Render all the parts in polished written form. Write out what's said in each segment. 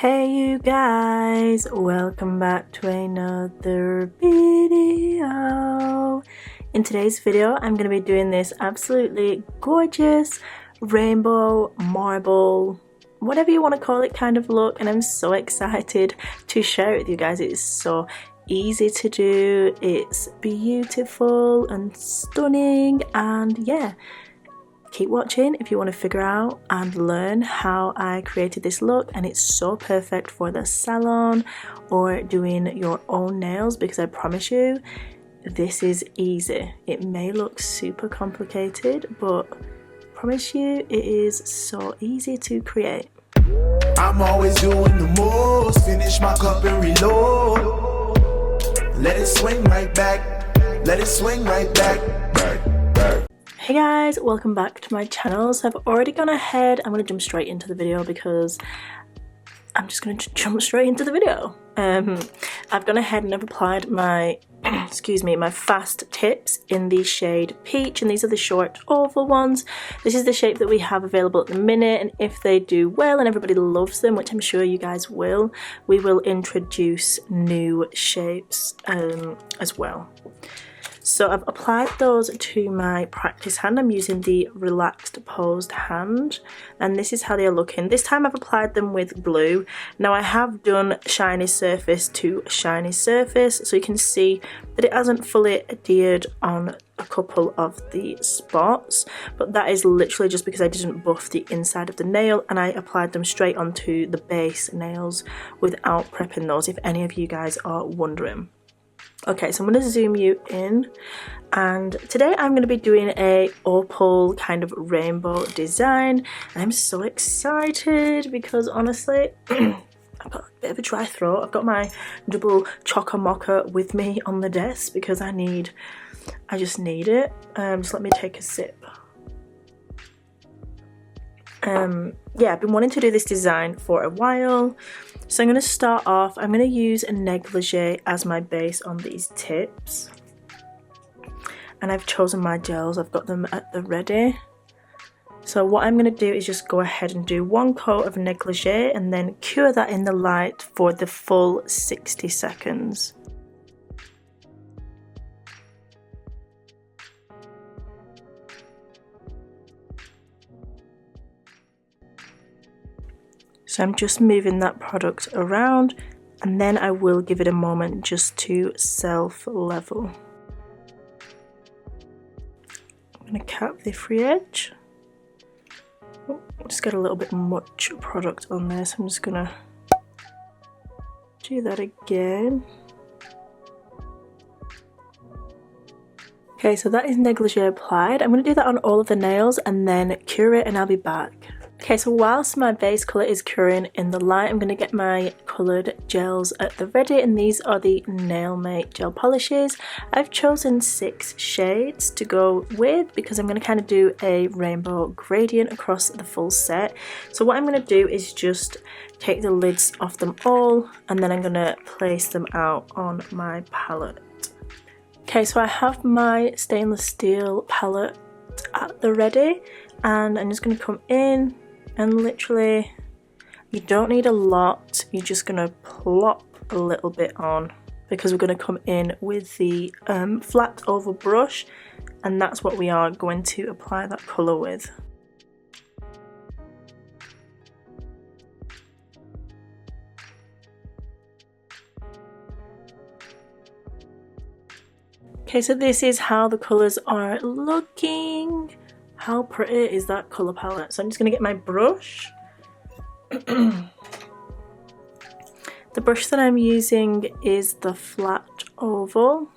Hey you guys, welcome back to another video. In today's video I'm going to be doing this absolutely gorgeous rainbow marble, whatever you want to call it, kind of look, and I'm so excited to share it with you guys. It is so easy to do, it's beautiful and stunning, and yeah, keep watching if you want to figure out and learn how I created this look. And it's so perfect for the salon or doing your own nails, because I promise you this is easy. It may look super complicated, but I promise you it is so easy to create. I'm always doing the most, finish my cup and reload. Let it swing right back, let it swing right back. Hey guys, welcome back to my channel. So I've already gone ahead, I'm going to jump straight into the video because I'm just going to jump straight into the video. I've gone ahead and I've applied my my fast tips in the shade Peach, and these are the short oval ones. This is the shape that we have available at the minute, and if they do well and everybody loves them, which I'm sure you guys will, we will introduce new shapes as well. So I've applied those to my practice hand. I'm using the relaxed posed hand, and this is how they are looking. This time I've applied them with glue. Now I have done shiny surface to shiny surface, so you can see that it hasn't fully adhered on a couple of the spots, but that is literally just because I didn't buff the inside of the nail and I applied them straight onto the base nails without prepping those, if any of you guys are wondering. Okay, so I'm going to zoom you in, and today I'm going to be doing a opal kind of rainbow design. I'm so excited because honestly I've got a bit of a dry throat. I've got my double choco mocha with me on the desk because I just need it. Just let me take a sip. Yeah, I've been wanting to do this design for a while. So I'm going to start off, I'm going to use a negligee as my base on these tips. And I've chosen my gels, I've got them at the ready. So what I'm going to do is just go ahead and do one coat of negligee and then cure that in the light for the full 60 seconds. So I'm just moving that product around, and then I will give it a moment just to self-level. I'm going to cap the free edge. Oh, just got a little bit much product on there, so I'm just going to do that again. Okay, so that is negligee applied. I'm going to do that on all of the nails and then cure it, and I'll be back. Okay, so whilst my base colour is curing in the light, I'm going to get my coloured gels at the ready, and these are the Nailmate gel polishes. I've chosen 6 shades to go with because I'm going to kind of do a rainbow gradient across the full set. So what I'm going to do is just take the lids off them all, and then I'm going to place them out on my palette. Okay, so I have my stainless steel palette at the ready, and I'm just going to come in. And literally, you don't need a lot, you're just going to plop a little bit on, because we're going to come in with the flat oval brush, and that's what we are going to apply that colour with. Okay, so this is how the colours are looking. How pretty is that colour palette? So I'm just going to get my brush. The brush that I'm using is the flat oval.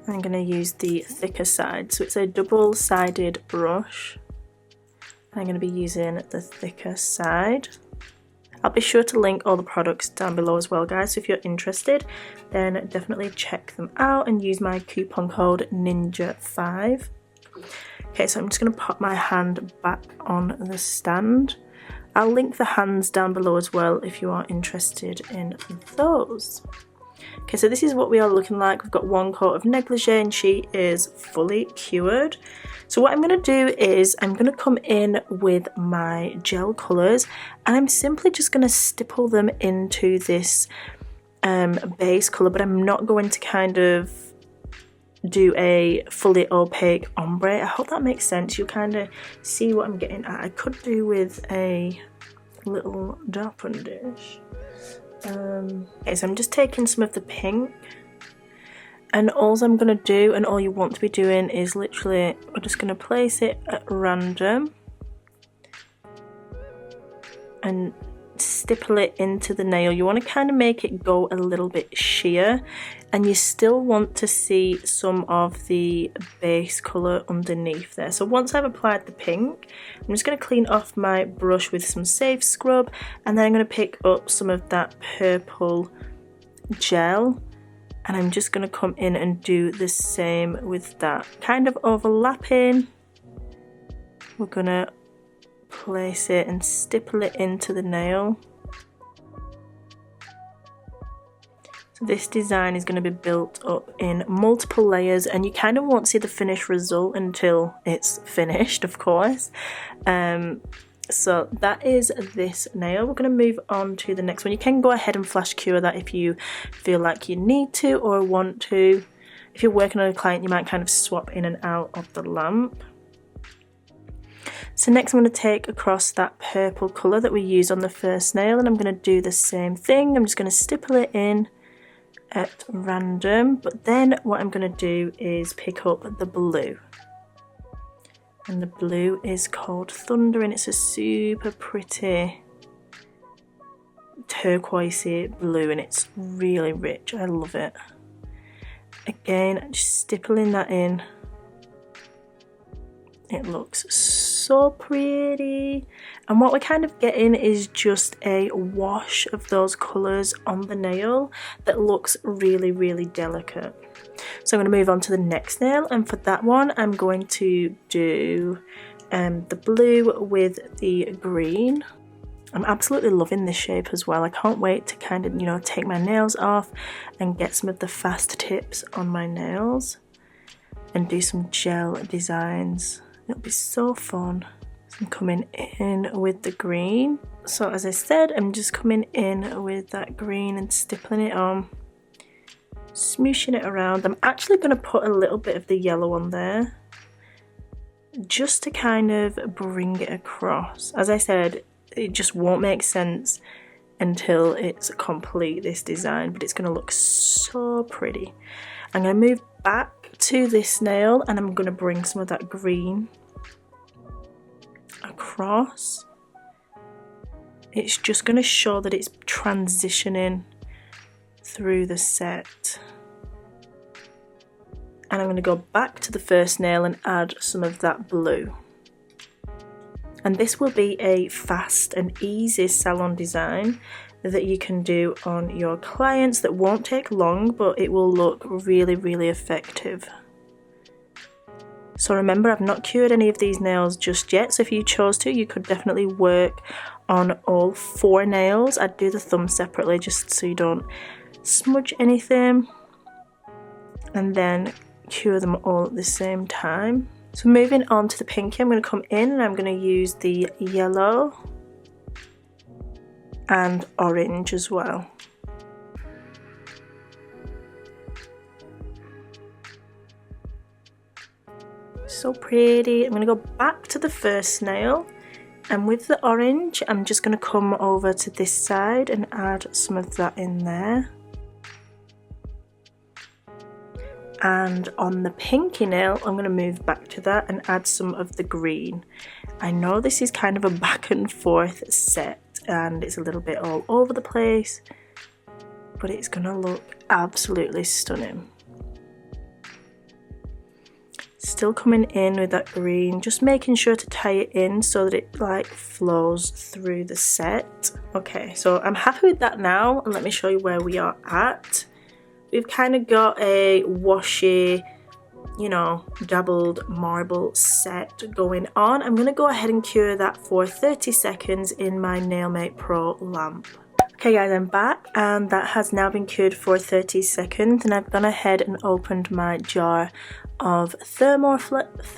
I'm going to use the thicker side. So it's a double-sided brush. I'm going to be using the thicker side. I'll be sure to link all the products down below as well, guys. So if you're interested, then definitely check them out and use my coupon code NINJA5. Okay, so I'm just going to pop my hand back on the stand. I'll link the hands down below as well if you are interested in those. Okay, so this is what we are looking like. We've got one coat of Negligee and she is fully cured. So what I'm going to do is I'm going to come in with my gel colours and I'm simply just going to stipple them into this base colour, but I'm not going to kind of do a fully opaque ombre. I hope that makes sense. You'll kind of see what I'm getting at. I could do with a little darken dish. Okay, so I'm just taking some of the pink, and all I'm going to do, and all you want to be doing, is literally we're just going to place it at random and stipple it into the nail. You want to kind of make it go a little bit sheer, and you still want to see some of the base colour underneath there. So once I've applied the pink, I'm just going to clean off my brush with some Safe Scrub, and then I'm going to pick up some of that purple gel, and I'm just going to come in and do the same with that, kind of overlapping. We're going to place it and stipple it into the nail. So this design is going to be built up in multiple layers, and you kind of won't see the finished result until it's finished, of course. So that is this nail. We're going to move on to the next one. You can go ahead and flash cure that if you feel like you need to or want to. If you're working on a client, you might kind of swap in and out of the lamp. So next I'm going to take across that purple colour that we used on the first nail, and I'm going to do the same thing. I'm just going to stipple it in at random, but then what I'm going to do is pick up the blue. And the blue is called Thunder, and it's a super pretty turquoisey blue, and it's really rich. I love it. Again, just stippling that in. It looks so pretty, and what we're kind of getting is just a wash of those colours on the nail that looks really, really delicate. So I'm going to move on to the next nail, and for that one I'm going to do the blue with the green. I'm absolutely loving this shape as well. I can't wait to kind of, you know, take my nails off and get some of the fast tips on my nails and do some gel designs. It'll be so fun. So I'm coming in with the green. So as I said, I'm just coming in with that green and stippling it on, smooshing it around. I'm actually going to put a little bit of the yellow on there just to kind of bring it across. As I said, it just won't make sense until it's complete, this design, but it's going to look so pretty. I'm going to move back to this nail, and I'm going to bring some of that green across. It's just going to show that it's transitioning through the set. And I'm going to go back to the first nail and add some of that blue. And this will be a fast and easy salon design that you can do on your clients that won't take long, but it will look really, really effective. So remember, I've not cured any of these nails just yet, so if you chose to, you could definitely work on all 4 nails. I'd do the thumb separately just so you don't smudge anything, and then cure them all at the same time. So moving on to the pinky, I'm going to come in and I'm going to use the yellow and orange as well. So pretty. I'm going to go back to the first nail, and with the orange I'm just going to come over to this side and add some of that in there. And on the pinky nail I'm going to move back to that and add some of the green. I know this is kind of a back and forth set and it's a little bit all over the place, but it's going to look absolutely stunning. Still coming in with that green, just making sure to tie it in so that it like flows through the set. Okay, so I'm happy with that now, and let me show you where we are at. We've kind of got a washy, you know, dabbled marble set going on. I'm going to go ahead and cure that for 30 seconds in my Nailmate Pro lamp. Okay guys, I'm back and that has now been cured for 30 seconds, and I've gone ahead and opened my jar of thermal flakes,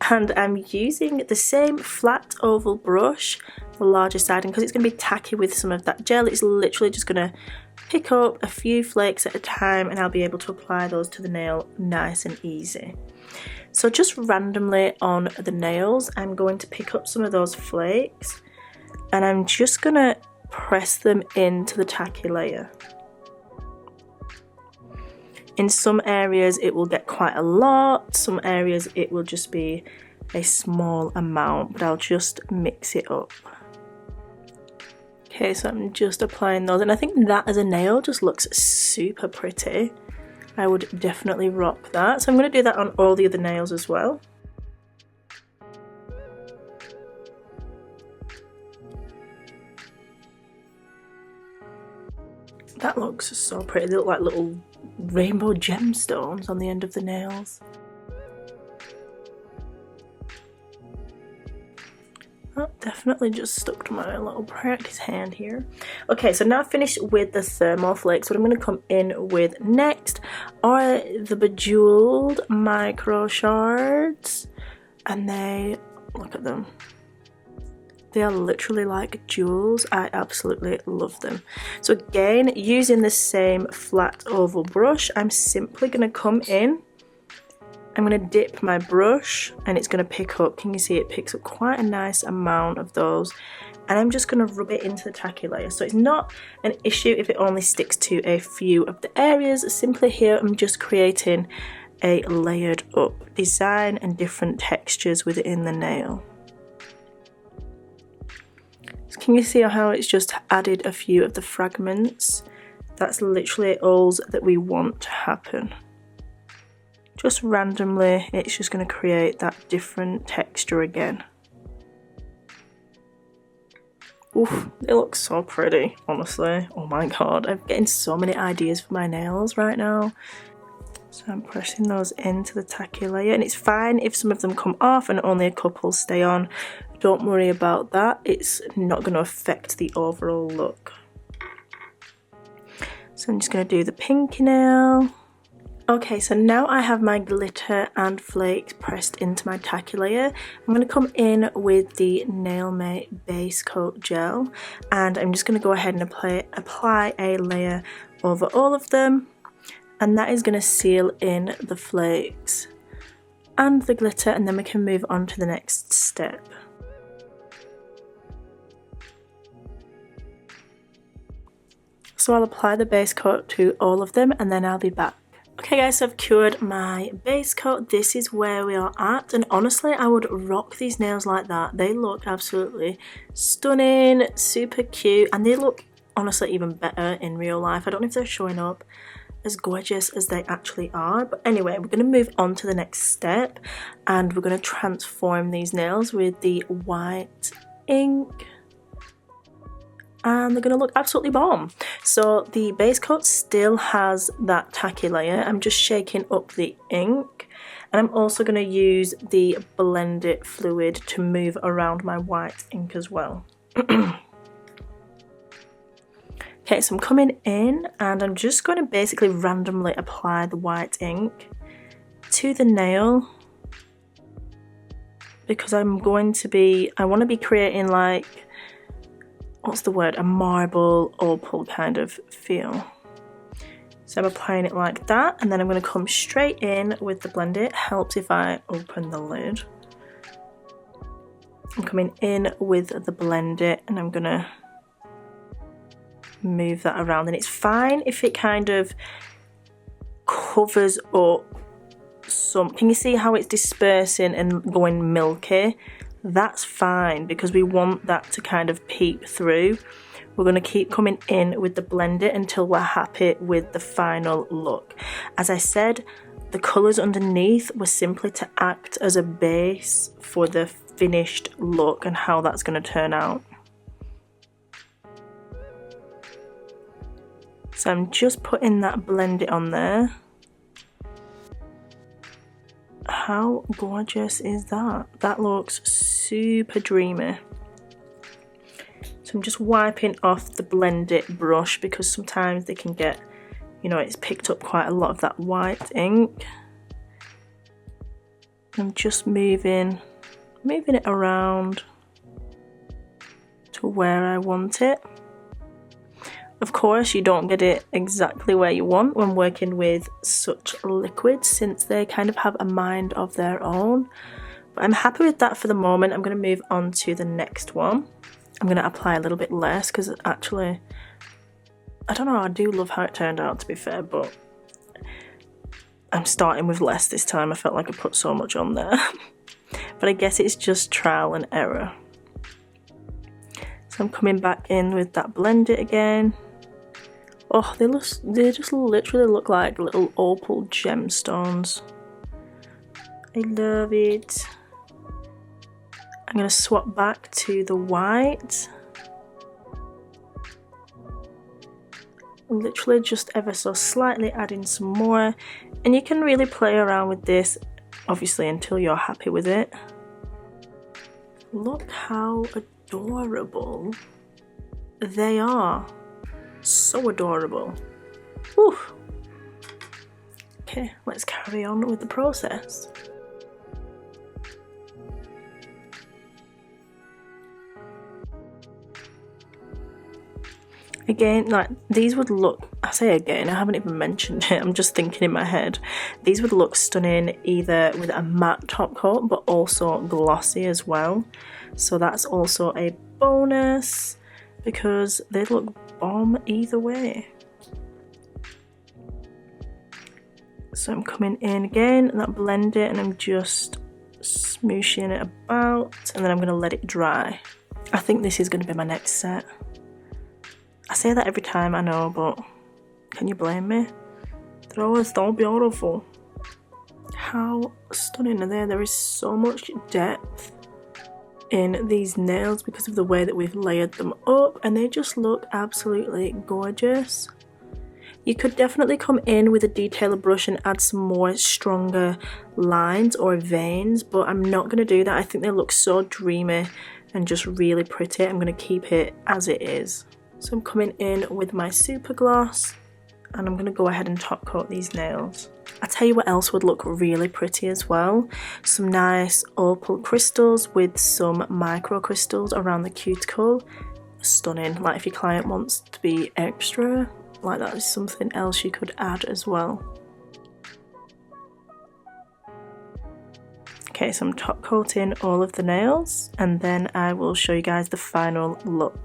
and I'm using the same flat oval brush, the larger side, and because it's going to be tacky with some of that gel, it's literally just going to pick up a few flakes at a time and I'll be able to apply those to the nail nice and easy. So just randomly on the nails, I'm going to pick up some of those flakes and I'm just going to press them into the tacky layer. In some areas it will get quite a lot, some areas it will just be a small amount, but I'll just mix it up. Okay, so I'm just applying those, and I think that as a nail just looks super pretty. I would definitely rock that. So I'm going to do that on all the other nails as well. That looks so pretty. They look like little rainbow gemstones on the end of the nails. Oh, definitely just stuck to my little practice hand here. Okay, so now I've finished with the thermal flakes. What I'm going to come in with next are the bejeweled micro shards, and they, look at them. They are literally like jewels. I absolutely love them. So again, using the same flat oval brush, I'm simply going to come in. I'm going to dip my brush and it's going to pick up, can you see it picks up quite a nice amount of those, and I'm just going to rub it into the tacky layer. So it's not an issue if it only sticks to a few of the areas. Simply here I'm just creating a layered up design and different textures within the nail. Can you see how it's just added a few of the fragments? That's literally all that we want to happen. Just randomly, it's just going to create that different texture again. Oof, it looks so pretty, honestly. Oh my god, I'm getting so many ideas for my nails right now. So I'm pressing those into the tacky layer, and it's fine if some of them come off and only a couple stay on. Don't worry about that, it's not going to affect the overall look. So I'm just going to do the pinky nail. Okay, so now I have my glitter and flakes pressed into my tacky layer. I'm going to come in with the Nail Mate Base Coat Gel, and I'm just going to go ahead and apply a layer over all of them, and that is going to seal in the flakes and the glitter, and then we can move on to the next step. So I'll apply the base coat to all of them and then I'll be back. Okay guys, so I've cured my base coat. This is where we are at, and honestly I would rock these nails like that. They look absolutely stunning, super cute, and they look honestly even better in real life. I don't know if they're showing up as gorgeous as they actually are, but anyway, we're going to move on to the next step and we're going to transform these nails with the white ink. And they're going to look absolutely bomb. So the base coat still has that tacky layer. I'm just shaking up the ink, and I'm also going to use the Blend It fluid to move around my white ink as well. Okay, so I'm coming in and I'm just going to basically randomly apply the white ink to the nail, because I want to be creating like, what's the word, a marble opal kind of feel. So I'm applying it like that, and then I'm going to come straight in with the Blend It. Helps if I open the lid. I'm coming in with the Blend It and I'm going to move that around, and it's fine if it kind of covers up some, can you see how it's dispersing and going milky? That's fine, because we want that to kind of peek through. We're going to keep coming in with the Blend It until we're happy with the final look. As I said, the colours underneath were simply to act as a base for the finished look and how that's going to turn out. So I'm just putting that Blend It on there. How gorgeous is that? That looks super dreamy. So So I'm just wiping off the Blend It brush because sometimes they can get, you know, it's picked up quite a lot of that white ink. I'm just moving it around to where I want it. Of course, you don't get it exactly where you want when working with such liquids, since they kind of have a mind of their own. But I'm happy with that for the moment. I'm going to move on to the next one. I'm going to apply a little bit less because actually, I don't know, I do love how it turned out, to be fair, but I'm starting with less this time. I felt like I put so much on there. But I guess it's just trial and error. So I'm coming back in with that Blend It again. Oh, they just literally look like little opal gemstones. I love it. I'm going to swap back to the white. Literally just ever so slightly adding some more. And you can really play around with this, obviously, until you're happy with it. Look how adorable they are. So adorable. Whew. Okay, let's carry on with the process. Again, like, these would look, I say again, I haven't even mentioned it, I'm just thinking in my head. These would look stunning either with a matte top coat, but also glossy as well. So that's also a bonus, because they look bomb either way. So I'm coming in again, and that Blend It, and I'm just smooshing it about, and then I'm going to let it dry. I think this is going to be my next set. I say that every time, I know, but can you blame me? They're always so beautiful. How stunning are they? There is so much depth in these nails because of the way that we've layered them up, and they just look absolutely gorgeous. You could definitely come in with a detailer brush and add some more stronger lines or veins, but I'm not going to do that. I think they look so dreamy and just really pretty. I'm going to keep it as it is. So I'm coming in with my super gloss, and I'm going to go ahead and top coat these nails. I'll tell you what else would look really pretty as well. Some nice opal crystals with some micro crystals around the cuticle. Stunning. Like, if your client wants to be extra, like, that is something else you could add as well. Okay, so I'm top coating all of the nails, and then I will show you guys the final look.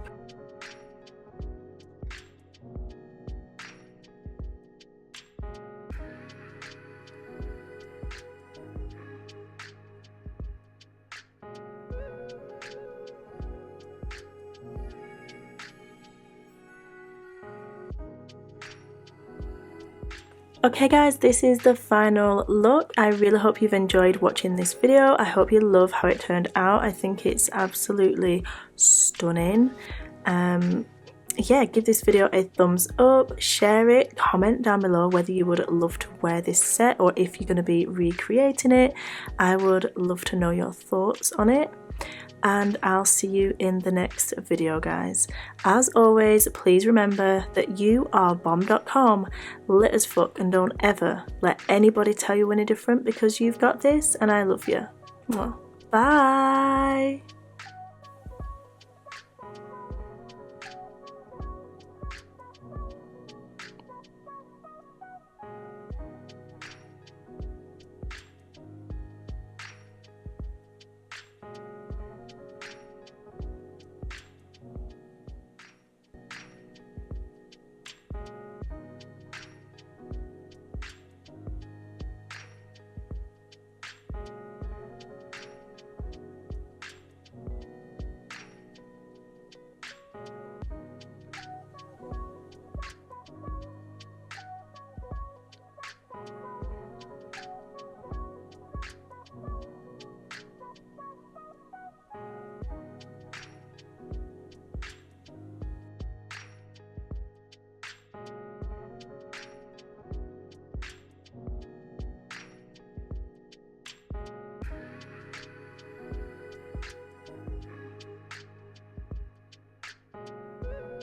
Okay guys, this is the final look. I really hope you've enjoyed watching this video. I hope you love how it turned out. I think it's absolutely stunning. Yeah, give this video a thumbs up, share it, comment down below whether you would love to wear this set or if you're going to be recreating it. I would love to know your thoughts on it. And I'll see you in the next video, guys. As always, please remember that you are bomb.com, lit as fuck, and don't ever let anybody tell you any different, because you've got this and I love you. Bye.